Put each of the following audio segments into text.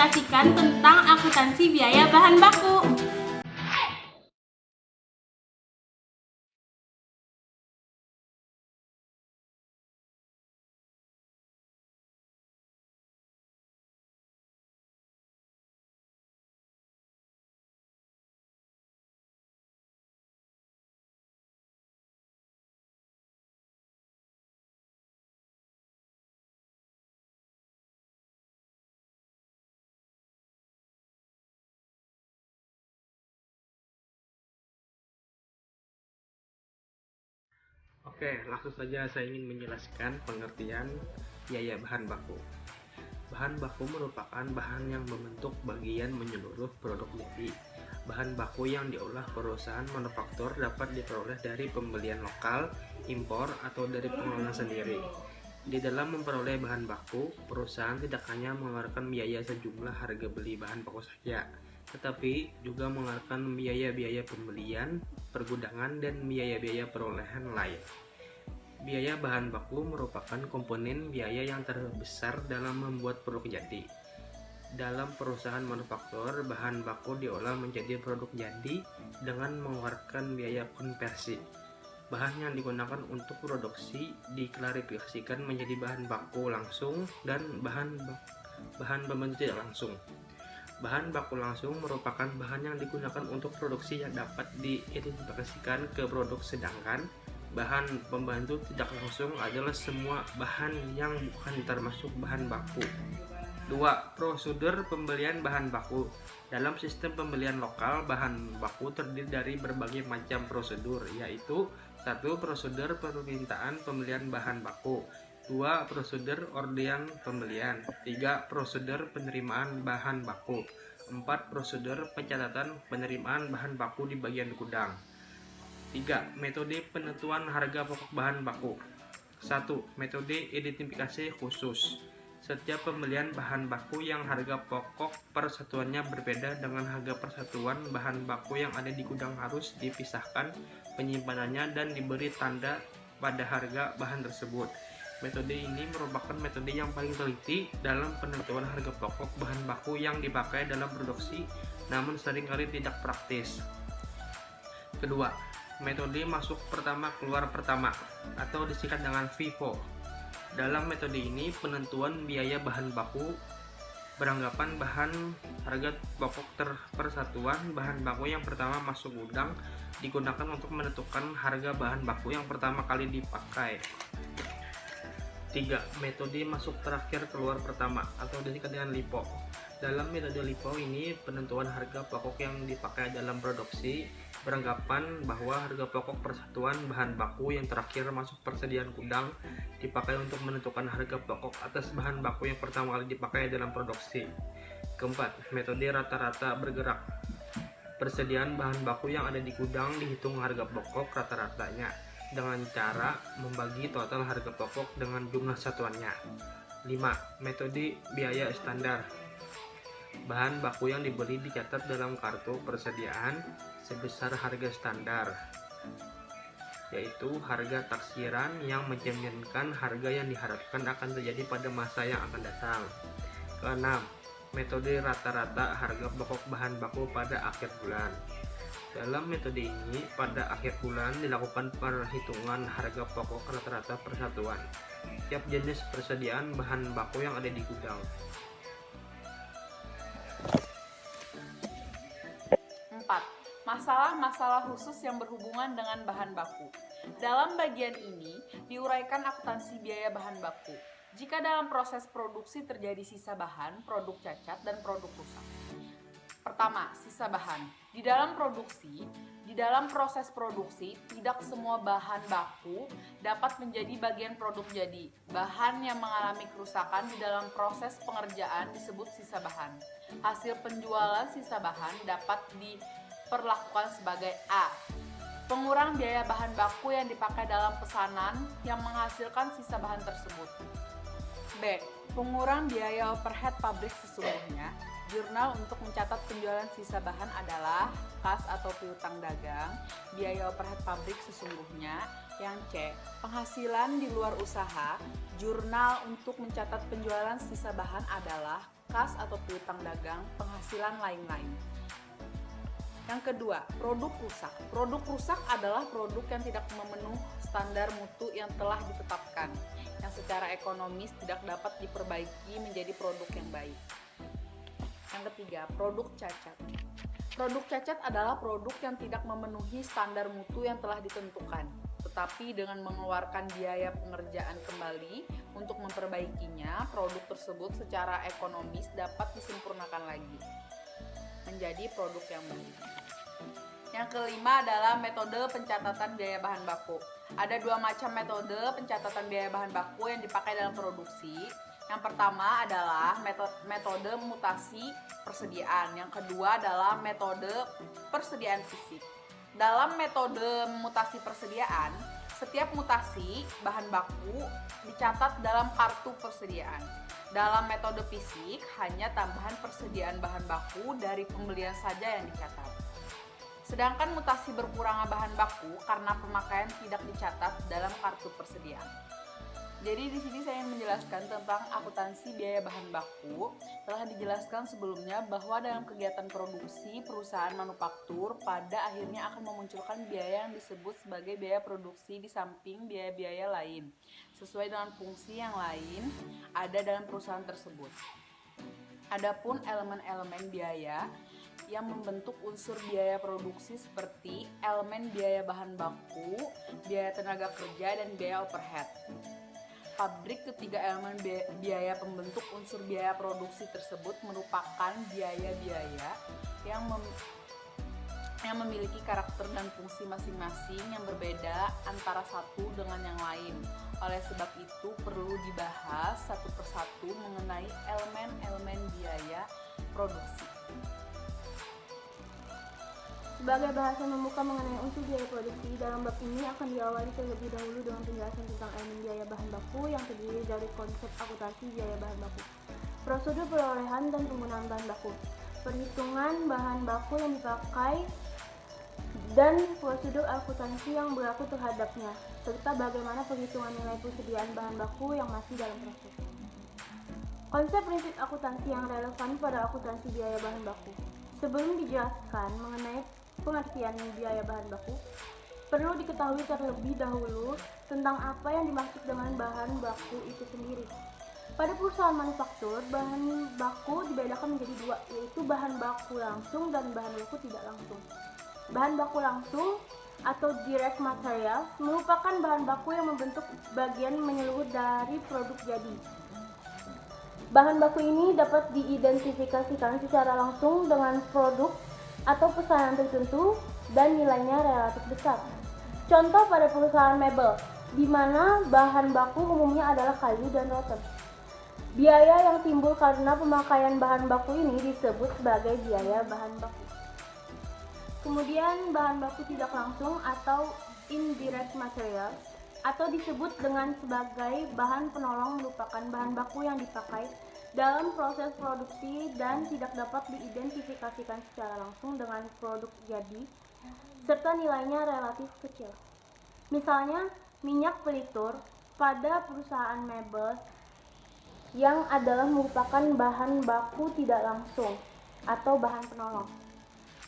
mengaplikasikan tentang akuntansi biaya bahan baku. Oke, langsung saja saya ingin menjelaskan pengertian biaya bahan baku. Bahan baku merupakan bahan yang membentuk bagian menyeluruh produk jadi. Bahan baku yang diolah perusahaan manufaktur dapat diperoleh dari pembelian lokal, impor, atau dari pengolahan sendiri. Di dalam memperoleh bahan baku, perusahaan tidak hanya mengeluarkan biaya sejumlah harga beli bahan baku saja, tetapi juga mengeluarkan biaya-biaya pembelian, pergudangan, dan biaya-biaya perolehan lain. Biaya bahan baku merupakan komponen biaya yang terbesar dalam membuat produk jadi. Dalam perusahaan manufaktur, bahan baku diolah menjadi produk jadi dengan mengeluarkan biaya konversi. Bahan yang digunakan untuk produksi diklarifikasikan menjadi bahan baku langsung dan bahan pembentuk tidak langsung. Bahan baku langsung merupakan bahan yang digunakan untuk produksi yang dapat diidentifikasikan ke produk, sedangkan bahan pembantu tidak langsung adalah semua bahan yang bukan termasuk bahan baku. 2. Prosedur pembelian bahan baku. Dalam sistem pembelian lokal, bahan baku terdiri dari berbagai macam prosedur, yaitu 1. Prosedur permintaan pembelian bahan baku. 2. Prosedur orderan pembelian. 3. Prosedur penerimaan bahan baku. 4. Prosedur pencatatan penerimaan bahan baku di bagian gudang. 3. Metode penentuan harga pokok bahan baku. 1. Metode identifikasi khusus. Setiap pembelian bahan baku yang harga pokok persatuannya berbeda dengan harga persatuan bahan baku yang ada di gudang harus dipisahkan penyimpanannya dan diberi tanda pada harga bahan tersebut. Metode ini merupakan metode yang paling teliti dalam penentuan harga pokok bahan baku yang dipakai dalam produksi, namun seringkali tidak praktis. Kedua, metode masuk pertama keluar pertama atau disingkat dengan FIFO. Dalam metode ini, penentuan biaya bahan baku beranggapan harga pokok persatuan bahan baku yang pertama masuk gudang digunakan untuk menentukan harga bahan baku yang pertama kali dipakai. 3. Metode masuk terakhir keluar pertama atau disingkat dengan LIFO. Dalam metode LIFO ini, penentuan harga pokok yang dipakai dalam produksi beranggapan bahwa harga pokok persatuan bahan baku yang terakhir masuk persediaan gudang dipakai untuk menentukan harga pokok atas bahan baku yang pertama kali dipakai dalam produksi. Keempat, metode rata-rata bergerak. Persediaan bahan baku yang ada di gudang dihitung harga pokok rata-ratanya dengan cara membagi total harga pokok dengan jumlah satuannya. 5. Metode biaya standar. Bahan baku yang dibeli dicatat dalam kartu persediaan sebesar harga standar, yaitu harga taksiran yang mencerminkan harga yang diharapkan akan terjadi pada masa yang akan datang. Keenam, metode rata-rata harga pokok bahan baku pada akhir bulan. Dalam metode ini, pada akhir bulan dilakukan perhitungan harga pokok rata-rata persatuan tiap jenis persediaan bahan baku yang ada di gudang. 4. Masalah-masalah khusus yang berhubungan dengan bahan baku. Dalam bagian ini diuraikan akuntansi biaya bahan baku. Jika dalam proses produksi terjadi sisa bahan, produk cacat, dan produk rusak. Pertama, sisa bahan. Di dalam proses produksi, tidak semua bahan baku dapat menjadi bagian produk jadi. Bahan yang mengalami kerusakan di dalam proses pengerjaan disebut sisa bahan. Hasil penjualan sisa bahan dapat diperlakukan sebagai A. Pengurang biaya bahan baku yang dipakai dalam pesanan yang menghasilkan sisa bahan tersebut. B. Pengurang biaya overhead pabrik sesungguhnya. Jurnal untuk mencatat penjualan sisa bahan adalah kas atau piutang dagang, biaya overhead pabrik sesungguhnya. Yang C. Penghasilan di luar usaha. Jurnal untuk mencatat penjualan sisa bahan adalah kas atau piutang dagang, penghasilan lain-lain. Yang kedua, produk rusak. Produk rusak adalah produk yang tidak memenuhi standar mutu yang telah ditetapkan, yang secara ekonomis tidak dapat diperbaiki menjadi produk yang baik. Yang ketiga, produk cacat. Produk cacat adalah produk yang tidak memenuhi standar mutu yang telah ditentukan, tetapi dengan mengeluarkan biaya pengerjaan kembali untuk memperbaikinya, produk tersebut secara ekonomis dapat disempurnakan lagi menjadi produk yang baik. Yang kelima adalah metode pencatatan biaya bahan baku. Ada dua macam metode pencatatan biaya bahan baku yang dipakai dalam produksi. Yang pertama adalah metode mutasi persediaan. Yang kedua adalah metode persediaan fisik. Dalam metode mutasi persediaan, setiap mutasi bahan baku dicatat dalam kartu persediaan. Dalam metode fisik, hanya tambahan persediaan bahan baku dari pembelian saja yang dicatat. Sedangkan mutasi berkurangnya bahan baku karena pemakaian tidak dicatat dalam kartu persediaan. Jadi di sini saya ingin menjelaskan tentang akuntansi biaya bahan baku. Telah dijelaskan sebelumnya bahwa dalam kegiatan produksi, perusahaan manufaktur pada akhirnya akan memunculkan biaya yang disebut sebagai biaya produksi di samping biaya-biaya lain, sesuai dengan fungsi yang lain ada dalam perusahaan tersebut. Adapun elemen-elemen biaya yang membentuk unsur biaya produksi seperti elemen biaya bahan baku, biaya tenaga kerja, dan biaya overhead. Pabrik ketiga elemen biaya pembentuk unsur biaya produksi tersebut merupakan biaya-biaya yang memiliki karakter dan fungsi masing-masing yang berbeda antara satu dengan yang lain. Oleh sebab itu perlu dibahas satu persatu mengenai elemen-elemen biaya produksi. Sebagai bahasan membuka mengenai unsur biaya produksi, dalam bab ini akan diawali terlebih dahulu dengan penjelasan tentang elemen biaya bahan baku yang terdiri dari konsep akuntansi biaya bahan baku, prosedur perolehan dan penggunaan bahan baku, perhitungan bahan baku yang dipakai, dan prosedur akuntansi yang berlaku terhadapnya, serta bagaimana perhitungan nilai persediaan bahan baku yang masih dalam proses. Konsep prinsip akuntansi yang relevan pada akuntansi biaya bahan baku. Sebelum dijelaskan mengenai pengertian biaya bahan baku, perlu diketahui terlebih dahulu tentang apa yang dimaksud dengan bahan baku itu sendiri. Pada perusahaan manufaktur, bahan baku dibedakan menjadi dua, yaitu bahan baku langsung dan bahan baku tidak langsung. Bahan baku langsung atau direct materials merupakan bahan baku yang membentuk bagian menyeluruh dari produk jadi. Bahan baku ini dapat diidentifikasikan secara langsung dengan produk atau pesanan tertentu dan nilainya relatif besar. Contoh pada perusahaan mebel, di mana bahan baku umumnya adalah kayu dan rotan. Biaya yang timbul karena pemakaian bahan baku ini disebut sebagai biaya bahan baku. Kemudian bahan baku tidak langsung atau indirect materials atau disebut dengan sebagai bahan penolong merupakan bahan baku yang dipakai dalam proses produksi dan tidak dapat diidentifikasikan secara langsung dengan produk jadi serta nilainya relatif kecil. Misalnya minyak pelitur pada perusahaan mebel yang adalah merupakan bahan baku tidak langsung atau bahan penolong.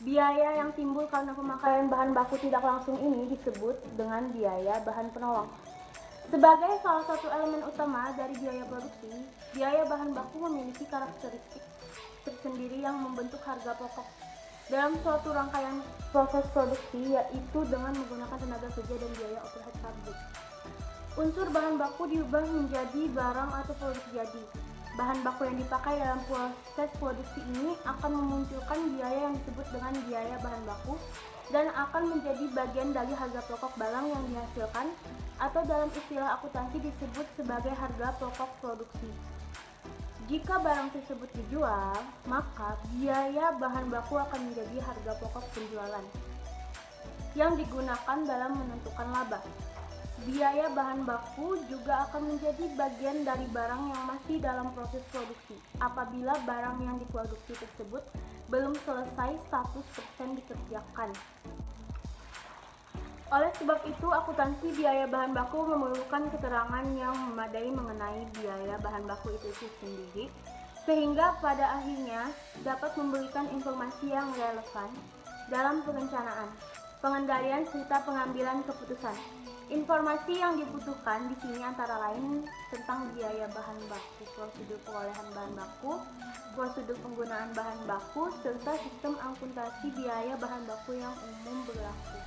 Biaya yang timbul karena pemakaian bahan baku tidak langsung ini disebut dengan biaya bahan penolong. Sebagai salah satu elemen utama dari biaya produksi, biaya bahan baku memiliki karakteristik tersendiri yang membentuk harga pokok dalam suatu rangkaian proses produksi, yaitu dengan menggunakan tenaga kerja dan biaya overhead pabrik. Unsur bahan baku diubah menjadi barang atau produk jadi. Bahan baku yang dipakai dalam proses produksi ini akan memunculkan biaya yang disebut dengan biaya bahan baku dan akan menjadi bagian dari harga pokok barang yang dihasilkan atau dalam istilah akuntansi disebut sebagai harga pokok produksi. Jika barang tersebut dijual, maka biaya bahan baku akan menjadi harga pokok penjualan yang digunakan dalam menentukan laba. Biaya bahan baku juga akan menjadi bagian dari barang yang masih dalam proses produksi apabila barang yang diproduksi tersebut belum selesai 100% dikerjakan. Oleh sebab itu, akuntansi biaya bahan baku memerlukan keterangan yang memadai mengenai biaya bahan baku itu sendiri, sehingga pada akhirnya dapat memberikan informasi yang relevan dalam perencanaan, pengendalian serta pengambilan keputusan. Informasi yang dibutuhkan di sini antara lain tentang biaya bahan baku, prosedur perolehan bahan baku, prosedur penggunaan bahan baku, serta sistem akuntansi biaya bahan baku yang umum berlaku.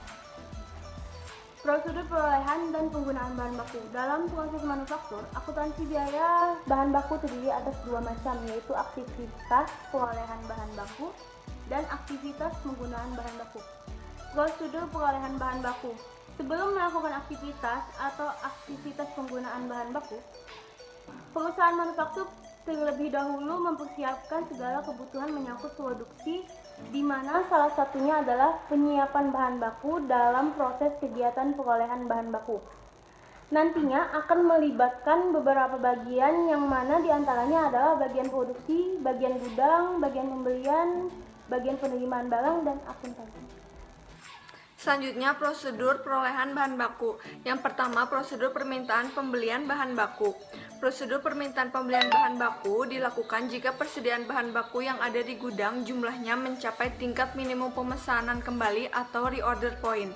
Prosedur perolehan dan penggunaan bahan baku. Dalam proses manufaktur, akuntansi biaya bahan baku terdiri atas dua macam, yaitu aktivitas perolehan bahan baku dan aktivitas penggunaan bahan baku. Prosedur perolehan bahan baku. Sebelum melakukan aktivitas atau aktivitas penggunaan bahan baku, perusahaan manufaktur terlebih dahulu mempersiapkan segala kebutuhan menyangkut produksi, di mana salah satunya adalah penyiapan bahan baku dalam proses kegiatan perolehan bahan baku. Nantinya akan melibatkan beberapa bagian yang mana diantaranya adalah bagian produksi, bagian gudang, bagian pembelian, bagian penerimaan barang, dan akuntansi. Selanjutnya, prosedur perolehan bahan baku. Yang pertama, prosedur permintaan pembelian bahan baku. Prosedur permintaan pembelian bahan baku dilakukan jika persediaan bahan baku yang ada di gudang jumlahnya mencapai tingkat minimum pemesanan kembali atau reorder point.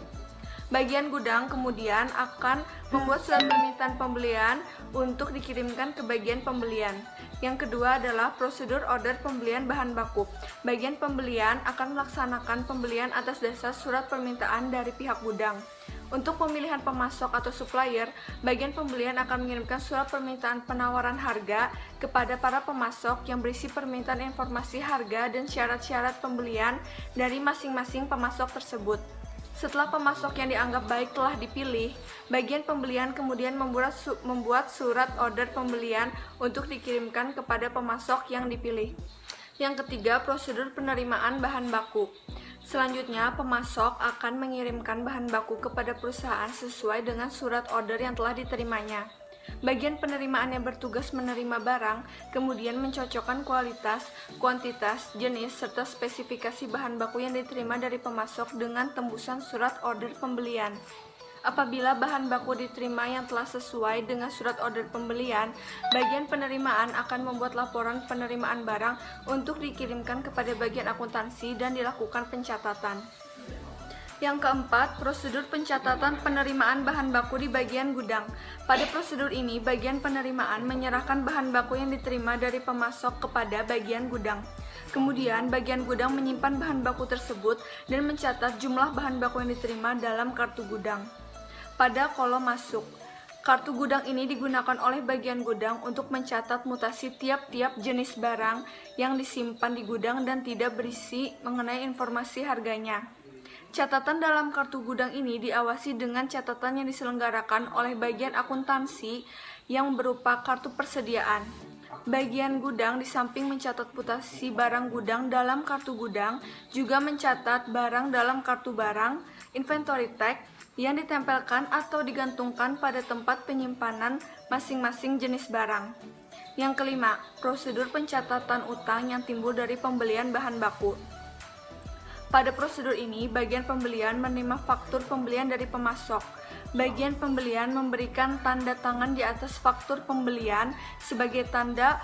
Bagian gudang kemudian akan membuat surat permintaan pembelian untuk dikirimkan ke bagian pembelian. Yang kedua adalah prosedur order pembelian bahan baku. Bagian pembelian akan melaksanakan pembelian atas dasar surat permintaan dari pihak gudang. Untuk pemilihan pemasok atau supplier, bagian pembelian akan mengirimkan surat permintaan penawaran harga kepada para pemasok yang berisi permintaan informasi harga dan syarat-syarat pembelian dari masing-masing pemasok tersebut. Setelah pemasok yang dianggap baik telah dipilih, bagian pembelian kemudian membuat surat order pembelian untuk dikirimkan kepada pemasok yang dipilih. Yang ketiga, prosedur penerimaan bahan baku. Selanjutnya, pemasok akan mengirimkan bahan baku kepada perusahaan sesuai dengan surat order yang telah diterimanya. Bagian penerimaan yang bertugas menerima barang kemudian mencocokkan kualitas, kuantitas, jenis, serta spesifikasi bahan baku yang diterima dari pemasok dengan tembusan surat order pembelian. Apabila bahan baku diterima yang telah sesuai dengan surat order pembelian, bagian penerimaan akan membuat laporan penerimaan barang untuk dikirimkan kepada bagian akuntansi dan dilakukan pencatatan. Yang keempat, prosedur pencatatan penerimaan bahan baku di bagian gudang. Pada prosedur ini, bagian penerimaan menyerahkan bahan baku yang diterima dari pemasok kepada bagian gudang. Kemudian, bagian gudang menyimpan bahan baku tersebut dan mencatat jumlah bahan baku yang diterima dalam kartu gudang. Pada kolom masuk, kartu gudang ini digunakan oleh bagian gudang untuk mencatat mutasi tiap-tiap jenis barang yang disimpan di gudang dan tidak berisi mengenai informasi harganya. Catatan dalam kartu gudang ini diawasi dengan catatan yang diselenggarakan oleh bagian akuntansi yang berupa kartu persediaan. Bagian gudang di samping mencatat mutasi barang gudang dalam kartu gudang, juga mencatat barang dalam kartu barang, inventory tag, yang ditempelkan atau digantungkan pada tempat penyimpanan masing-masing jenis barang. Yang kelima, prosedur pencatatan utang yang timbul dari pembelian bahan baku. Pada prosedur ini, bagian pembelian menerima faktur pembelian dari pemasok. Bagian pembelian memberikan tanda tangan di atas faktur pembelian sebagai tanda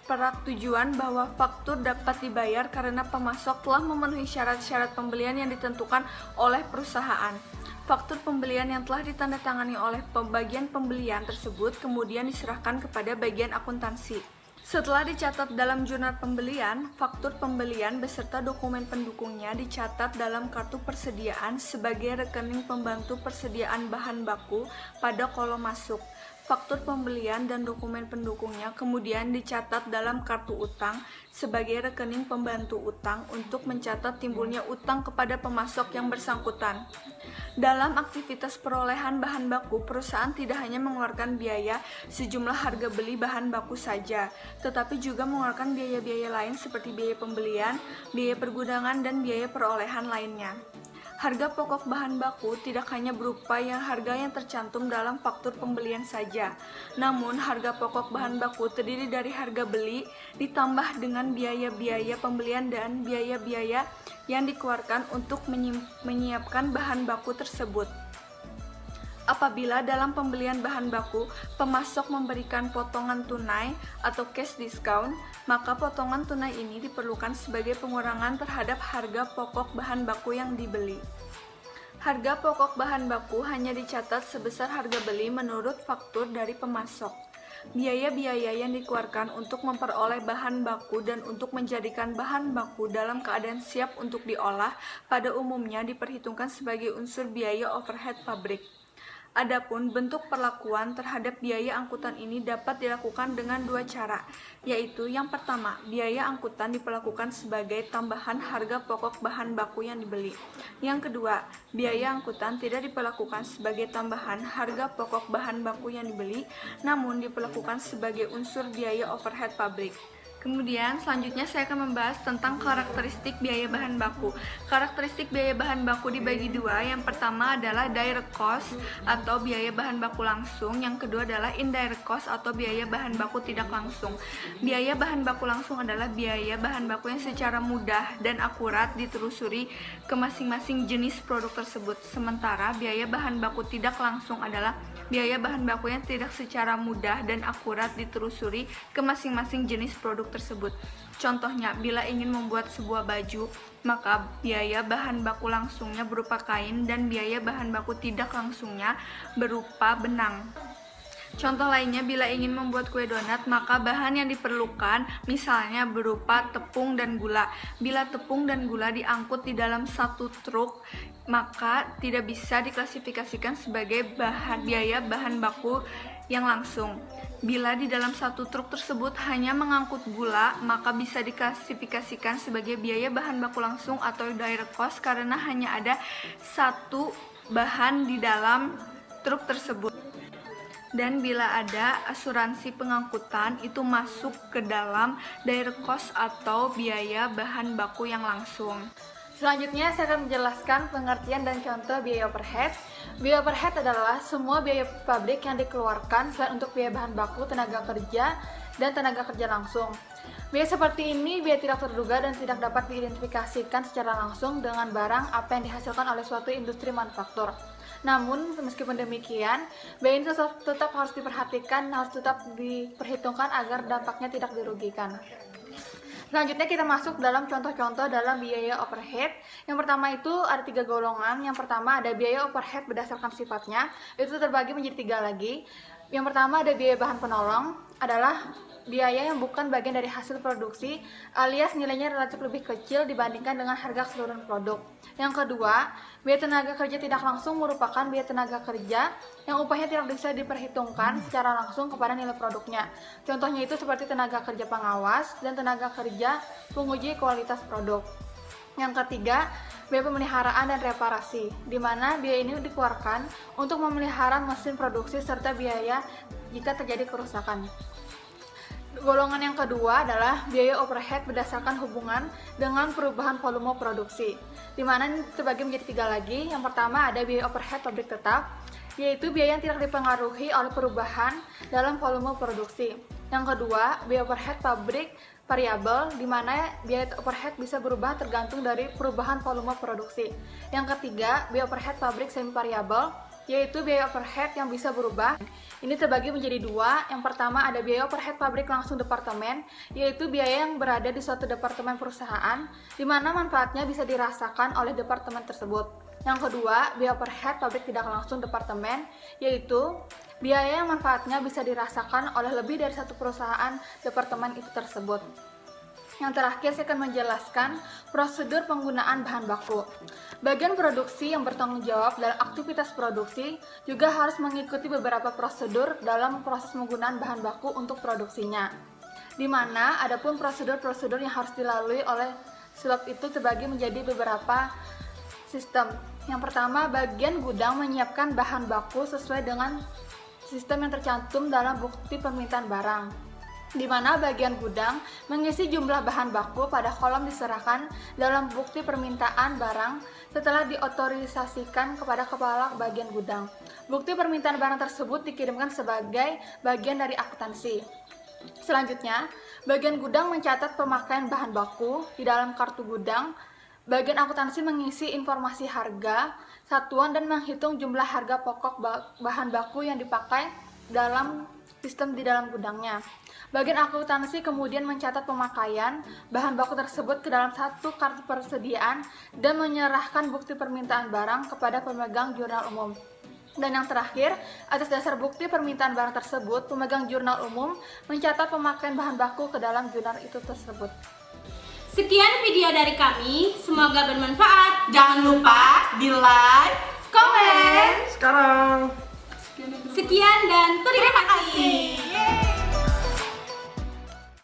persetujuan bahwa faktur dapat dibayar karena pemasok telah memenuhi syarat-syarat pembelian yang ditentukan oleh perusahaan. Faktur pembelian yang telah ditandatangani oleh bagian pembelian tersebut kemudian diserahkan kepada bagian akuntansi. Setelah dicatat dalam jurnal pembelian, faktur pembelian beserta dokumen pendukungnya dicatat dalam kartu persediaan sebagai rekening pembantu persediaan bahan baku pada kolom masuk. Faktur pembelian dan dokumen pendukungnya kemudian dicatat dalam kartu utang sebagai rekening pembantu utang untuk mencatat timbulnya utang kepada pemasok yang bersangkutan. Dalam aktivitas perolehan bahan baku, perusahaan tidak hanya mengeluarkan biaya sejumlah harga beli bahan baku saja, tetapi juga mengeluarkan biaya-biaya lain seperti biaya pembelian, biaya pergudangan, dan biaya perolehan lainnya. Harga pokok bahan baku tidak hanya berupa harga yang tercantum dalam faktur pembelian saja, namun harga pokok bahan baku terdiri dari harga beli ditambah dengan biaya-biaya pembelian dan biaya-biaya yang dikeluarkan untuk menyiapkan bahan baku tersebut. Apabila dalam pembelian bahan baku, pemasok memberikan potongan tunai atau cash discount, maka potongan tunai ini diperlukan sebagai pengurangan terhadap harga pokok bahan baku yang dibeli. Harga pokok bahan baku hanya dicatat sebesar harga beli menurut faktur dari pemasok. Biaya-biaya yang dikeluarkan untuk memperoleh bahan baku dan untuk menjadikan bahan baku dalam keadaan siap untuk diolah pada umumnya diperhitungkan sebagai unsur biaya overhead pabrik. Adapun bentuk perlakuan terhadap biaya angkutan ini dapat dilakukan dengan dua cara, yaitu yang pertama, biaya angkutan diperlakukan sebagai tambahan harga pokok bahan baku yang dibeli. Yang kedua, biaya angkutan tidak diperlakukan sebagai tambahan harga pokok bahan baku yang dibeli, namun diperlakukan sebagai unsur biaya overhead pabrik. Kemudian selanjutnya saya akan membahas tentang karakteristik biaya bahan baku. Karakteristik biaya bahan baku dibagi dua. Yang pertama adalah direct cost atau biaya bahan baku langsung. Yang kedua adalah indirect cost atau biaya bahan baku tidak langsung. Biaya bahan baku langsung adalah biaya bahan baku yang secara mudah dan akurat ditelusuri ke masing-masing jenis produk tersebut. Sementara biaya bahan baku tidak langsung adalah biaya bahan baku yang tidak secara mudah dan akurat ditelusuri ke masing-masing jenis produk tersebut. Contohnya, bila ingin membuat sebuah baju, maka biaya bahan baku langsungnya berupa kain dan biaya bahan baku tidak langsungnya berupa benang. Contoh lainnya, bila ingin membuat kue donat, maka bahan yang diperlukan misalnya berupa tepung dan gula. Bila tepung dan gula diangkut di dalam satu truk, maka tidak bisa diklasifikasikan sebagai biaya bahan baku yang langsung. Bila di dalam satu truk tersebut hanya mengangkut gula, maka bisa diklasifikasikan sebagai biaya bahan baku langsung atau direct cost karena hanya ada satu bahan di dalam truk tersebut. Dan bila ada asuransi pengangkutan, itu masuk ke dalam direct cost atau biaya bahan baku yang langsung. Selanjutnya saya akan menjelaskan pengertian dan contoh biaya overhead. Biaya overhead adalah semua biaya pabrik yang dikeluarkan selain untuk biaya bahan baku, tenaga kerja, dan tenaga kerja langsung. Biaya seperti ini biaya tidak terduga dan tidak dapat diidentifikasikan secara langsung dengan barang apa yang dihasilkan oleh suatu industri manufaktur. Namun, meskipun demikian, biaya ini tetap harus diperhatikan, harus tetap diperhitungkan agar dampaknya tidak dirugikan. Selanjutnya kita masuk dalam contoh-contoh dalam biaya overhead. Yang pertama itu ada 3 golongan. Yang pertama ada biaya overhead berdasarkan sifatnya, itu terbagi menjadi 3 lagi. Yang pertama ada biaya bahan penolong, adalah biaya yang bukan bagian dari hasil produksi alias nilainya relatif lebih kecil dibandingkan dengan harga keseluruhan produk. Yang kedua, biaya tenaga kerja tidak langsung merupakan biaya tenaga kerja yang upahnya tidak bisa diperhitungkan secara langsung kepada nilai produknya. Contohnya itu seperti tenaga kerja pengawas dan tenaga kerja penguji kualitas produk. Yang ketiga, biaya pemeliharaan dan reparasi, di mana biaya ini dikeluarkan untuk memelihara mesin produksi serta biaya jika terjadi kerusakan. Golongan yang kedua adalah biaya overhead berdasarkan hubungan dengan perubahan volume produksi, di mana ini terbagi menjadi 3 lagi. Yang pertama ada biaya overhead pabrik tetap, yaitu biaya yang tidak dipengaruhi oleh perubahan dalam volume produksi. Yang kedua, biaya overhead pabrik variabel, di mana biaya overhead bisa berubah tergantung dari perubahan volume produksi. Yang ketiga, biaya overhead pabrik semi variabel, yaitu biaya overhead yang bisa berubah. Ini terbagi menjadi 2. Yang pertama ada biaya overhead pabrik langsung departemen, yaitu biaya yang berada di suatu departemen perusahaan, di mana manfaatnya bisa dirasakan oleh departemen tersebut. Yang kedua, biaya overhead pabrik tidak langsung departemen, yaitu biaya yang manfaatnya bisa dirasakan oleh lebih dari satu perusahaan departemen itu tersebut. Yang terakhir, saya akan menjelaskan prosedur penggunaan bahan baku. Bagian produksi yang bertanggung jawab dalam aktivitas produksi juga harus mengikuti beberapa prosedur dalam proses penggunaan bahan baku untuk produksinya. Di mana adapun prosedur-prosedur yang harus dilalui oleh sebab itu terbagi menjadi beberapa sistem. Yang pertama, bagian gudang menyiapkan bahan baku sesuai dengan sistem yang tercantum dalam bukti permintaan barang, di mana bagian gudang mengisi jumlah bahan baku pada kolom diserahkan dalam bukti permintaan barang setelah diotorisasikan kepada kepala bagian gudang. Bukti permintaan barang tersebut dikirimkan sebagai bagian dari akuntansi. Selanjutnya, bagian gudang mencatat pemakaian bahan baku di dalam kartu gudang Bagian akuntansi mengisi informasi harga, satuan, dan menghitung jumlah harga pokok bahan baku yang dipakai dalam sistem di dalam gudangnya. Bagian akuntansi kemudian mencatat pemakaian bahan baku tersebut ke dalam satu kartu persediaan dan menyerahkan bukti permintaan barang kepada pemegang jurnal umum. Dan yang terakhir, atas dasar bukti permintaan barang tersebut, pemegang jurnal umum mencatat pemakaian bahan baku ke dalam jurnal itu tersebut. Sekian video dari kami, semoga bermanfaat. Jangan lupa di like, komen. Sekarang Sekian dan terima kasih.